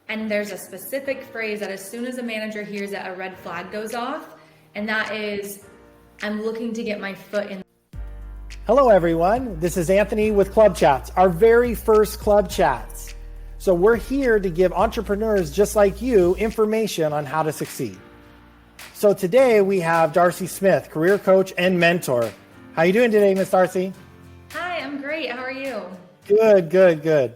And there's a specific phrase that as soon as a manager hears it, a red flag goes off. And that is, I'm looking to get my foot in. Hello, everyone. This is Anthony with ClubChats, our very first Club Chats. So we're here to give entrepreneurs just like you information on how to succeed. So today we have Darci Smith, career coach and mentor. How you doing today, Miss Darci? Hi, I'm great. How are you? Good.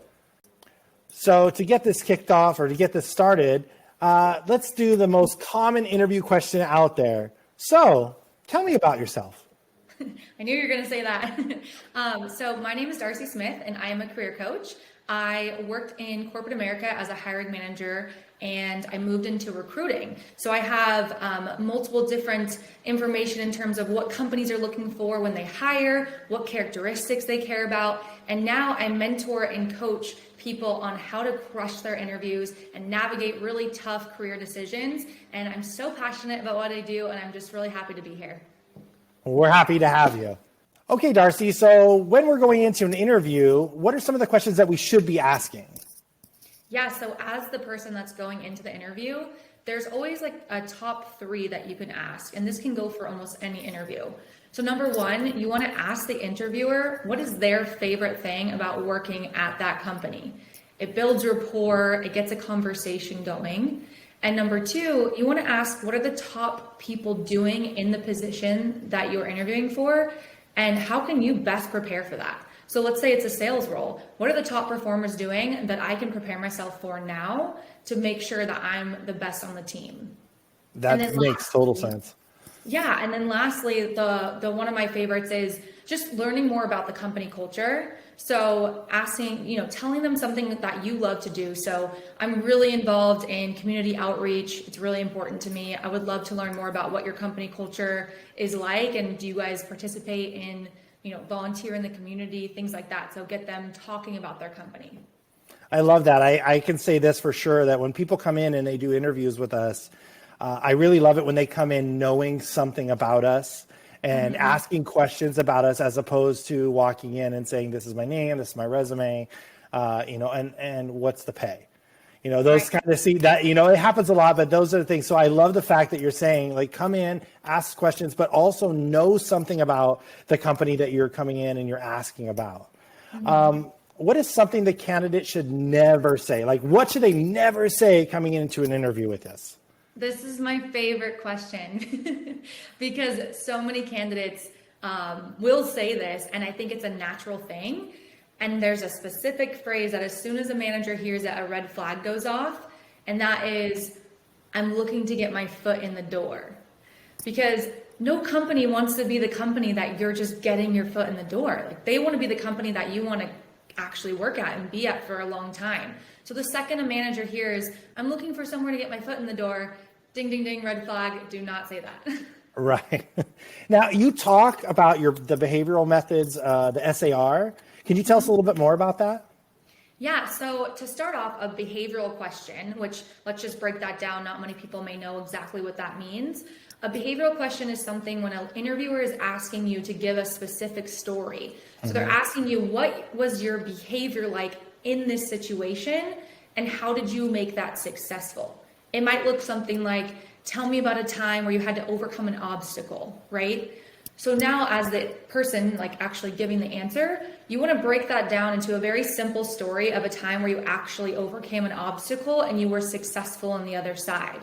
So to get this kicked off or to get this started, let's do the most common interview question out there. So tell me about yourself. I knew you were going to say that. So my name is Darci Smith and I am a career coach. I worked in corporate America as a hiring manager and I moved into recruiting. So I have multiple different information in terms of what companies are looking for when they hire, what characteristics they care about. And now I mentor and coach people on how to crush their interviews and navigate really tough career decisions. And I'm so passionate about what I do and I'm just really happy to be here. We're happy to have you. Okay, Darci, so when we're going into an interview, what are some of the questions that we should be asking? Yeah, so as the person that's going into the interview, there's always like a top 3 that you can ask, and this can go for almost any interview. So number 1, you want to ask the interviewer, what is their favorite thing about working at that company? It builds rapport, it gets a conversation going. And number 2, you want to ask, what are the top people doing in the position that you're interviewing for? And how can you best prepare for that? So let's say it's a sales role. What are the top performers doing that I can prepare myself for now to make sure that I'm the best on the team? That makes total sense. Yeah, and then lastly, the one of my favorites is just learning more about the company culture. So asking, telling them something that you love to do. So I'm really involved in community outreach. It's really important to me. I would love to learn more about what your company culture is like, and do you guys participate in, volunteer in the community, things like that. So get them talking about their company. I love that. I can say this for sure, that when people come in and they do interviews with us, I really love it when they come in knowing something about us and asking questions about us, as opposed to walking in and saying, this is my name, this is my resume, and what's the pay? Those kind of, see that, it happens a lot, but those are the things. So I love the fact that you're saying, like, come in, ask questions, but also know something about the company that you're coming in and you're asking about. What is something the candidate should never say? Like, what should they never say coming into an interview with us? This is my favorite question because so many candidates will say this, and I think it's a natural thing. And there's a specific phrase that as soon as a manager hears it, a red flag goes off, and that is, I'm looking to get my foot in the door. Because no company wants to be the company that you're just getting your foot in the door. Like, they want to be the company that you want to actually work at and be at for a long time. So the second a manager hears, I'm looking for somewhere to get my foot in the door, ding, ding, ding, red flag, do not say that. Right. Now, you talk about the behavioral methods, the SAR. Can you tell us a little bit more about that? Yeah, so to start off, a behavioral question, which let's just break that down. Not many people may know exactly what that means. A behavioral question is something when an interviewer is asking you to give a specific story. So they're asking you, what was your behavior like in this situation, and how did you make that successful? It might look something like, tell me about a time where you had to overcome an obstacle, right? So now as the person actually giving the answer, you want to break that down into a very simple story of a time where you actually overcame an obstacle and you were successful on the other side.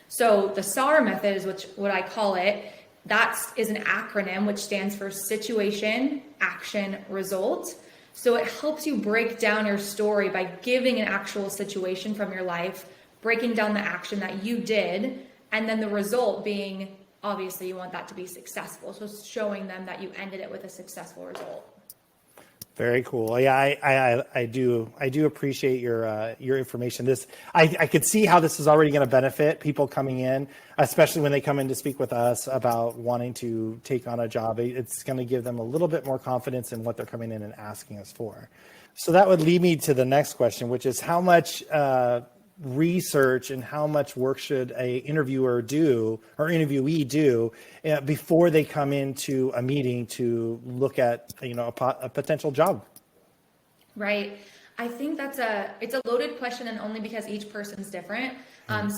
So the SAR method is what I call it. That is an acronym which stands for situation, action, result. So it helps you break down your story by giving an actual situation from your life, breaking down the action that you did, and then the result being, obviously you want that to be successful. So showing them that you ended it with a successful result. Very cool. Yeah, I do appreciate your information. I could see how this is already going to benefit people coming in, especially when they come in to speak with us about wanting to take on a job. It's going to give them a little bit more confidence in what they're coming in and asking us for. So that would lead me to the next question, which is how much research and how much work should a interviewer do or interviewee do before they come into a meeting to look at a potential job? Right. I think it's a loaded question, and only because each person's different.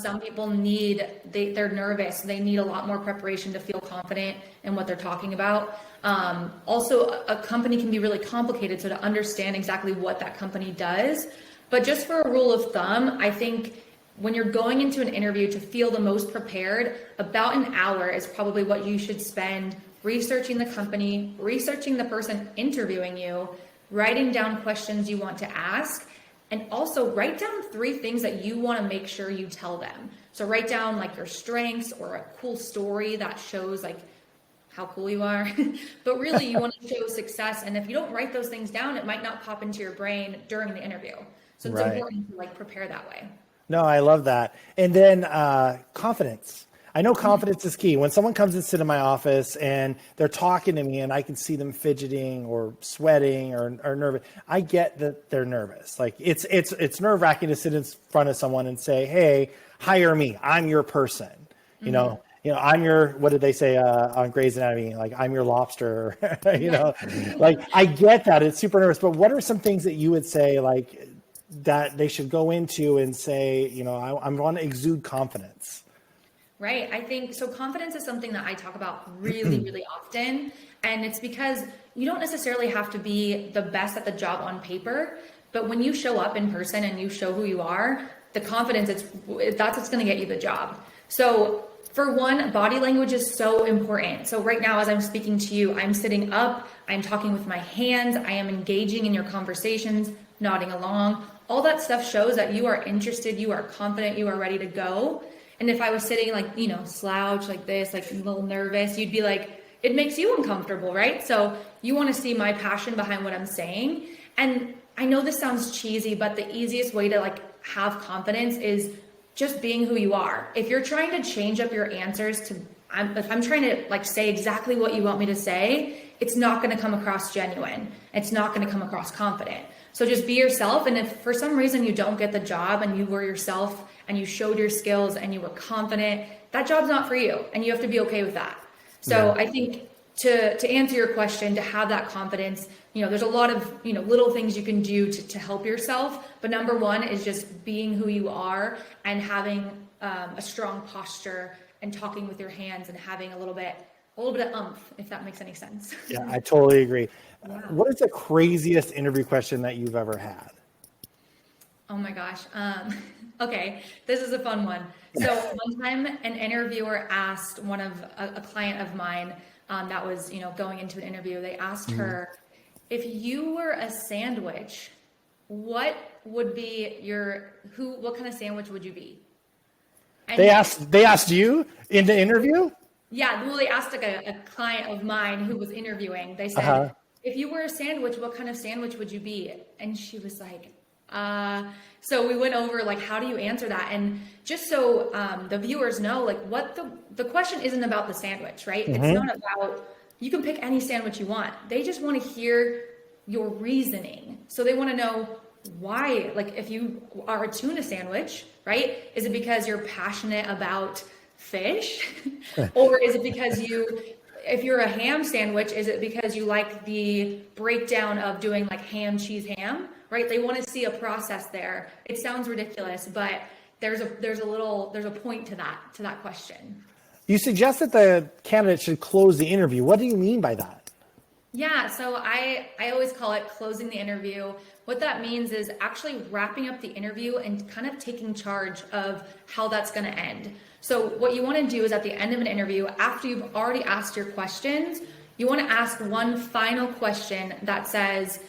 Some people they're nervous. They need a lot more preparation to feel confident in what they're talking about. Also, a company can be really complicated, so to understand exactly what that company does. But just for a rule of thumb, I think when you're going into an interview, to feel the most prepared, about an hour is probably what you should spend researching the company, researching the person interviewing you, writing down questions you want to ask, and also write down 3 things that you want to make sure you tell them. So write down like your strengths or a cool story that shows like how cool you are. But really you want to show success. And if you don't write those things down, it might not pop into your brain during the interview. So it's important to like prepare that way. No, I love that. And then confidence. I know confidence is key. When someone comes and sit in my office and they're talking to me and I can see them fidgeting or sweating or nervous, I get that they're nervous. Like it's nerve-wracking to sit in front of someone and say, "Hey, hire me. I'm your person." You know, I'm your, what did they say on Grey's Anatomy? Like, I'm your lobster, like I get that. It's super nervous. But what are some things that you would say like that they should go into and say, I want to exude confidence? Right. I think so. Confidence is something that I talk about really, really often. And it's because you don't necessarily have to be the best at the job on paper, but when you show up in person and you show who you are, the confidence, that's what's going to get you the job. So for one, body language is so important. So right now, as I'm speaking to you, I'm sitting up, I'm talking with my hands, I am engaging in your conversations, nodding along. All that stuff shows that you are interested, you are confident, you are ready to go. And if I was sitting like, slouch like this, like a little nervous, you'd be like, it makes you uncomfortable, right? So you want to see my passion behind what I'm saying. And I know this sounds cheesy, but the easiest way to like have confidence is just being who you are. If you're trying to change up your answers if I'm trying to like say exactly what you want me to say, it's not going to come across genuine. It's not going to come across confident. So just be yourself. And if for some reason you don't get the job and you were yourself and you showed your skills and you were confident, that job's not for you. And you have to be okay with that. So I think to answer your question, to have that confidence, there's a lot of, little things you can do to help yourself. But number one is just being who you are and having a strong posture and talking with your hands and having a little bit of oomph, if that makes any sense. Yeah, I totally agree. Yeah. What is the craziest interview question that you've ever had? Oh my gosh. Okay, this is a fun one. So one time an interviewer asked a client of mine that was, going into an interview, they asked her, if you were a sandwich, what would be what kind of sandwich would you be? And they asked you in the interview? Yeah, well, they asked like a client of mine who was interviewing. They said, if you were a sandwich, what kind of sandwich would you be? And she was like, so we went over like, how do you answer that? And just so the viewers know, like what the question isn't about the sandwich, right? It's not about, you can pick any sandwich you want. They just want to hear your reasoning. So they want to know why, like if you are a tuna sandwich, right? Is it because you're passionate about fish? Or is it because if you're a ham sandwich, is it because you like the breakdown of doing like ham, cheese, ham, right? They want to see a process there. It sounds ridiculous, but there's a point to that question. You suggest that the candidate should close the interview. What do you mean by that? Yeah, so I always call it closing the interview. What that means is actually wrapping up the interview and kind of taking charge of how that's going to end. So what you want to do is at the end of an interview, after you've already asked your questions, you want to ask one final question that says,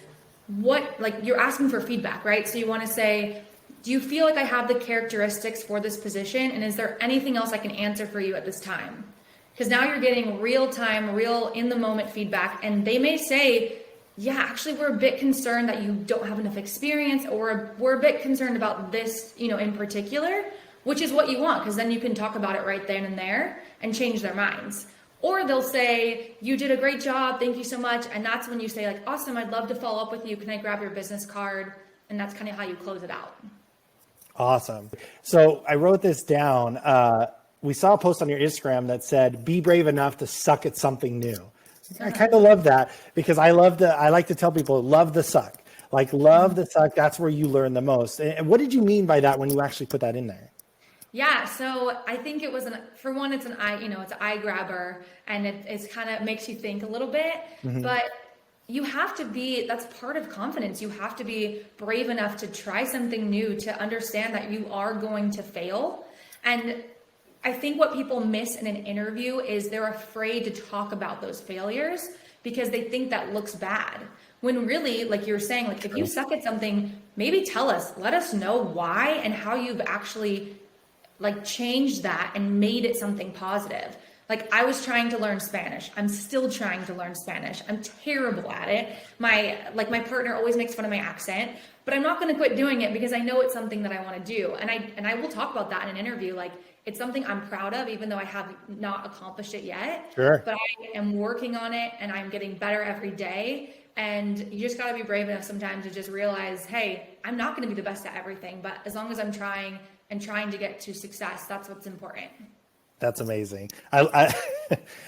you're asking for feedback, right? So you want to say, do you feel like I have the characteristics for this position? And is there anything else I can answer for you at this time? Because now you're getting real time, real in the moment feedback. And they may say, yeah, actually, we're a bit concerned that you don't have enough experience, or we're a bit concerned about this, in particular, which is what you want, because then you can talk about it right then and there and change their minds. Or they'll say, you did a great job, thank you so much. And that's when you say like, awesome, I'd love to follow up with you. Can I grab your business card? And that's kind of how you close it out. Awesome. So I wrote this down. We saw a post on your Instagram that said, be brave enough to suck at something new. I kind of love that because I like to tell people, love the suck. Like love the suck. That's where you learn the most. And what did you mean by that when you actually put that in there? Yeah, so I think it was for one, it's it's an eye grabber, and it's kind of makes you think a little bit, but you have to that's part of confidence. You have to be brave enough to try something new, to understand that you are going to fail. And I think what people miss in an interview is they're afraid to talk about those failures because they think that looks bad. When really, like you're saying, like if you suck at something, maybe tell us, let us know why and how you've actually like changed that and made it something positive. Like I was trying to learn Spanish. I'm still trying to learn Spanish. I'm terrible at it. My partner always makes fun of my accent, but I'm not going to quit doing it because I know it's something that I want to do. And I will talk about that in an interview. Like it's something I'm proud of, even though I have not accomplished it yet. Sure. But I am working on it and I'm getting better every day. And you just got to be brave enough sometimes to just realize, hey, I'm not going to be the best at everything, but as long as I'm trying and trying to get to success, that's what's important. That's amazing. I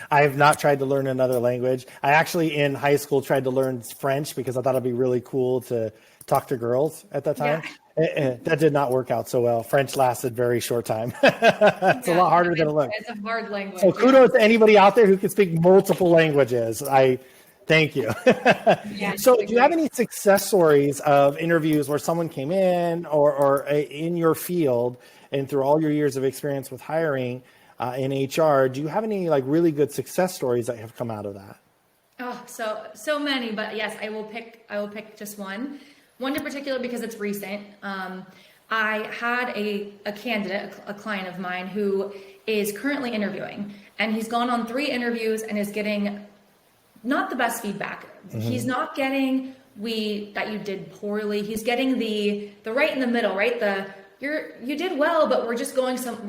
have not tried to learn another language. I actually in high school tried to learn French because I thought it'd be really cool to talk to girls at that time. Yeah. That did not work out so well. French lasted very short time. It's a lot harder than it looks. It's a hard language. So kudos to anybody out there who can speak multiple languages. Thank you. Yeah, so do you have any success stories of interviews where someone came in or in your field and through all your years of experience with hiring in HR, do you have any like really good success stories that have come out of that? Oh, so many, but yes, I will pick just one in particular because it's recent. I had a candidate, a client of mine who is currently interviewing, and he's gone on 3 interviews and is getting not the best feedback. He's not getting that you did poorly. He's getting the right in the middle, right? You did well, but we're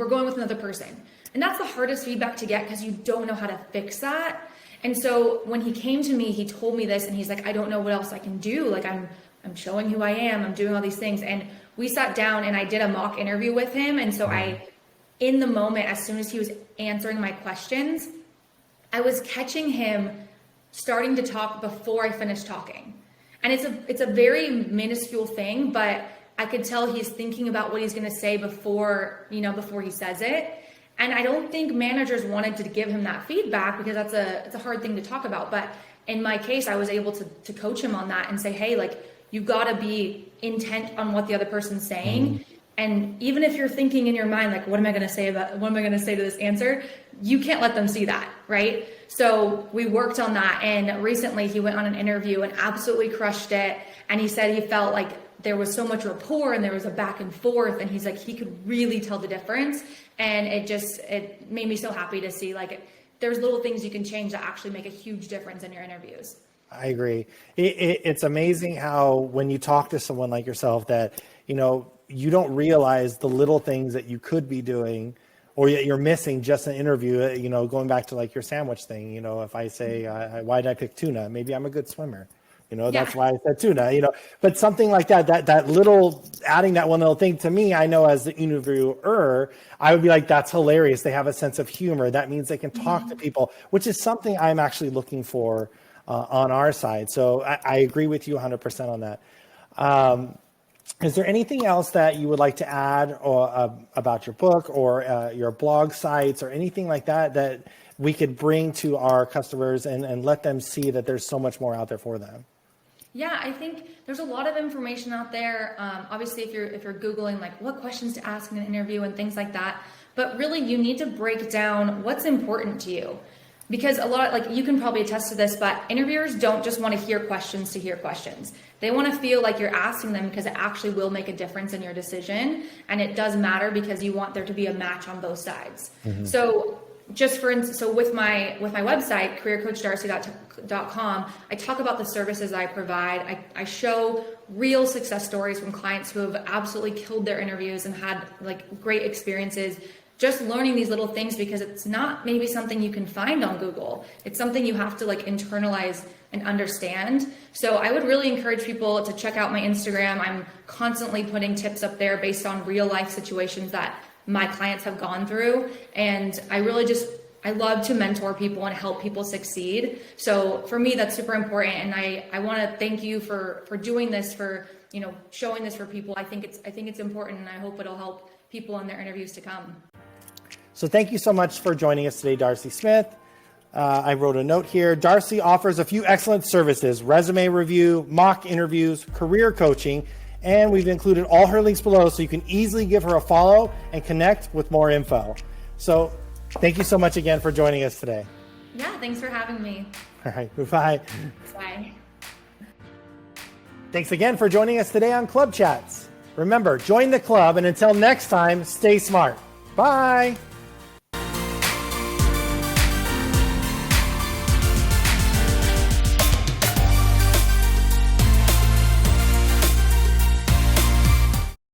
going with another person. And that's the hardest feedback to get because you don't know how to fix that. And so when he came to me, he told me this and he's like, I don't know what else I can do. Like I'm showing who I am. I'm doing all these things. And we sat down and I did a mock interview with him. And so in the moment, as soon as he was answering my questions, I was catching him starting to talk before I finished talking. And it's a very minuscule thing, but I could tell he's thinking about what he's going to say before he says it. And I don't think managers wanted to give him that feedback because it's a hard thing to talk about. But in my case, I was able to coach him on that and say, hey, like you've got to be intent on what the other person's saying. And even if you're thinking in your mind, like, what am I going to say to this answer? You can't let them see that, right? So we worked on that. And recently he went on an interview and absolutely crushed it. And he said he felt like there was so much rapport and there was a back and forth. And he's like, he could really tell the difference. And it made me so happy to see like there's little things you can change that actually make a huge difference in your interviews. I agree. It's amazing how when you talk to someone like yourself that, you don't realize the little things that you could be doing or yet you're missing just an interview, going back to like your sandwich thing, if I say, why did I pick tuna? Maybe I'm a good swimmer. That's why I said tuna, but something like that little, adding that one little thing to me, I know as the interviewer, I would be like, that's hilarious. They have a sense of humor. That means they can talk to people, which is something I'm actually looking for on our side. So I agree with you 100% on that. Is there anything else that you would like to add or about your book or your blog sites or anything like that we could bring to our customers and let them see that there's so much more out there for them? Yeah, I think there's a lot of information out there. Obviously, if you're Googling like what questions to ask in an interview and things like that, but really you need to break down what's important to you. Because you can probably attest to this, but interviewers don't just want to hear questions to hear questions. They want to feel like you're asking them because it actually will make a difference in your decision. And it does matter because you want there to be a match on both sides. So just for instance, with my website, careercoachdarci.com, I talk about the services I provide. I show real success stories from clients who have absolutely killed their interviews and had like great experiences. Just learning these little things because it's not maybe something you can find on Google. It's something you have to like internalize and understand. So I would really encourage people to check out my Instagram. I'm constantly putting tips up there based on real life situations that my clients have gone through. And I I love to mentor people and help people succeed. So for me, that's super important. And I want to thank you for doing this, for, you know, showing this for people. I think it's important, and I hope it'll help people in their interviews to come. So thank you so much for joining us today, Darci Smith. I wrote a note here. Darci offers a few excellent services: resume review, mock interviews, career coaching, and we've included all her links below so you can easily give her a follow and connect with more info. So thank you so much again for joining us today. Yeah, thanks for having me. All right, goodbye. Bye. Thanks again for joining us today on Club Chats. Remember, join the club, and until next time, stay smart. Bye.